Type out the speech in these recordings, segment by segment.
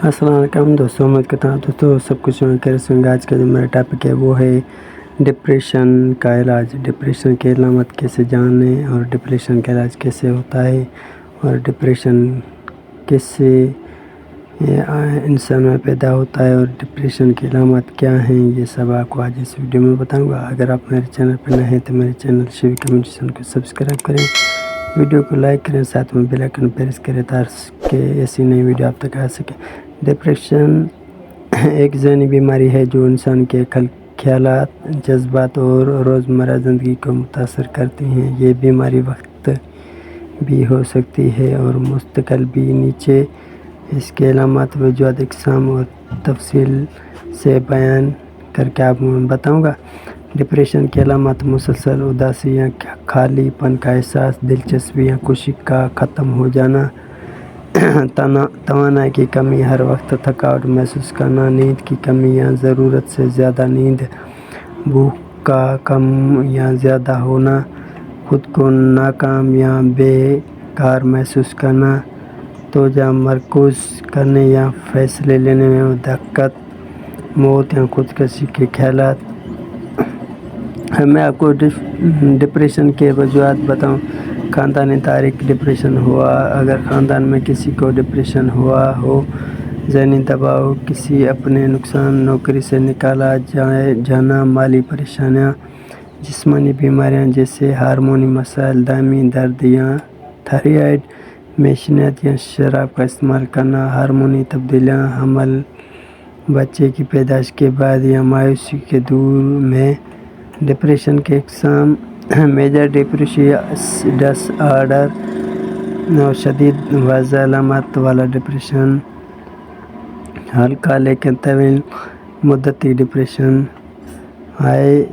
السلام علیکم دوستوں، امید کرتا ہوں دوستوں سب کچھ ہوئے. آج کا جو میرا ٹاپک ہے وہ ہے ڈپریشن کا علاج. ڈپریشن کے علامات کیسے جانیں اور ڈپریشن کا علاج کیسے ہوتا ہے اور ڈپریشن کس سے انسان میں پیدا ہوتا ہے اور ڈپریشن کے علامات کیا ہیں، یہ سب آپ کو آج اس ویڈیو میں بتاؤں گا. اگر آپ میرے چینل پر نئے ہیں تو میرے چینل شیوی کمیونیکیشن کو سبسکرائب کریں، ویڈیو کو لائک کریں، ساتھ میں بیل آئیکن پریس کریں تاکہ ایسی نئی ویڈیو آپ تک آ سکے. ڈپریشن ایک ذہنی بیماری ہے جو انسان کے خیالات، جذبات اور روزمرہ زندگی کو متاثر کرتی ہیں. یہ بیماری وقت بھی ہو سکتی ہے اور مستقل بھی. نیچے اس کے علامات، وجوہات، اقسام اور تفصیل سے بیان کر کے آپ کو بتاؤں گا. ڈپریشن کے علامات: مسلسل اداسی یا خالی پن کا احساس، دلچسپی یا خوشی کا ختم ہو جانا، توانائی کی کمی، ہر وقت تھکاوٹ محسوس کرنا، نیند کی کمی یا ضرورت سے زیادہ نیند، بھوک کا کم یا زیادہ ہونا، خود کو ناکام یا بے کار محسوس کرنا، توجہ مرکوز کرنے یا فیصلے لینے میں دقت، موت یا خودکشی کے خیالات. میں آپ کو ڈپریشن کے وجوہات بتاؤں. خاندانی تاریخ: ڈپریشن ہوا اگر خاندان میں کسی کو ڈپریشن ہوا ہو، ذہنی دباؤ، کسی اپنے نقصان، نوکری سے نکالا جانا، مالی پریشانیاں، جسمانی بیماریاں جیسے ہارمونی مسائل، دائمی درد یا تھائرائیڈ، معیشت یا شراب کا استعمال کرنا، ہارمونی تبدیلیاں، حمل، بچے کی پیدائش کے بعد یا مایوسی کے دور میں. ڈپریشن کے اقسام: میجر ڈپریشن ڈس آرڈر اور شدید واضح علامات والا ڈپریشن، ہلکا لیکن طویل مدتی ڈپریشن. ہائی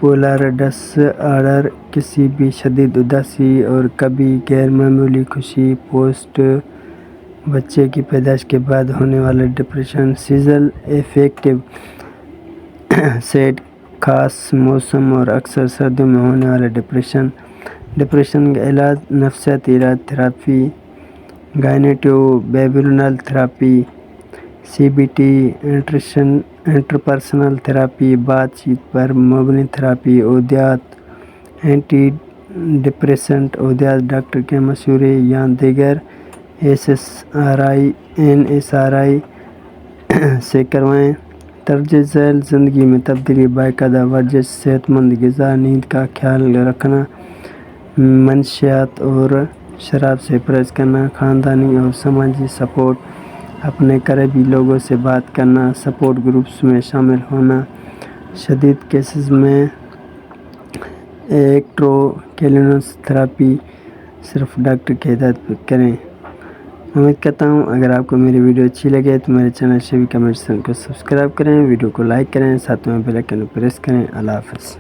پولر ڈس آرڈر، کسی بھی شدید اداسی اور کبھی غیر معمولی خوشی، پوسٹ بچے کی پیدائش کے بعد ہونے والا ڈپریشن. سیزنل افیکٹو سیڈ، خاص موسم اور اکثر سردیوں میں ہونے والا ڈپریشن. ڈپریشن کا علاج: نفسیاتی علاج، therapy, cognitive behavioural therapy, C B T, interpersonal therapy, بات چیت پر مبنی تھراپی، ادویات، اینٹی ڈپریسنٹ ادویات ڈاکٹر کے مشورے یا دیگر این ایس آر آئی سے کروائیں. طرز ذیل زندگی میں تبدیلی: باقاعدہ ورزش، صحت مند غذا، نیند کا خیال رکھنا، منشیات اور شراب سے پرہیز کرنا. خاندانی اور سماجی سپورٹ: اپنے قریبی لوگوں سے بات کرنا، سپورٹ گروپس میں شامل ہونا. شدید کیسز میں الیکٹروکیولونس تھراپی صرف ڈاکٹر کی ہدایت پر کریں. امید کرتا ہوں اگر آپ کو میری ویڈیو اچھی لگے تو میرے چینل شیوی کمیونیکیشن کو سبسکرائب کریں، ویڈیو کو لائک کریں، ساتھ میں بیل آئیکن پریس کریں. اللہ حافظ.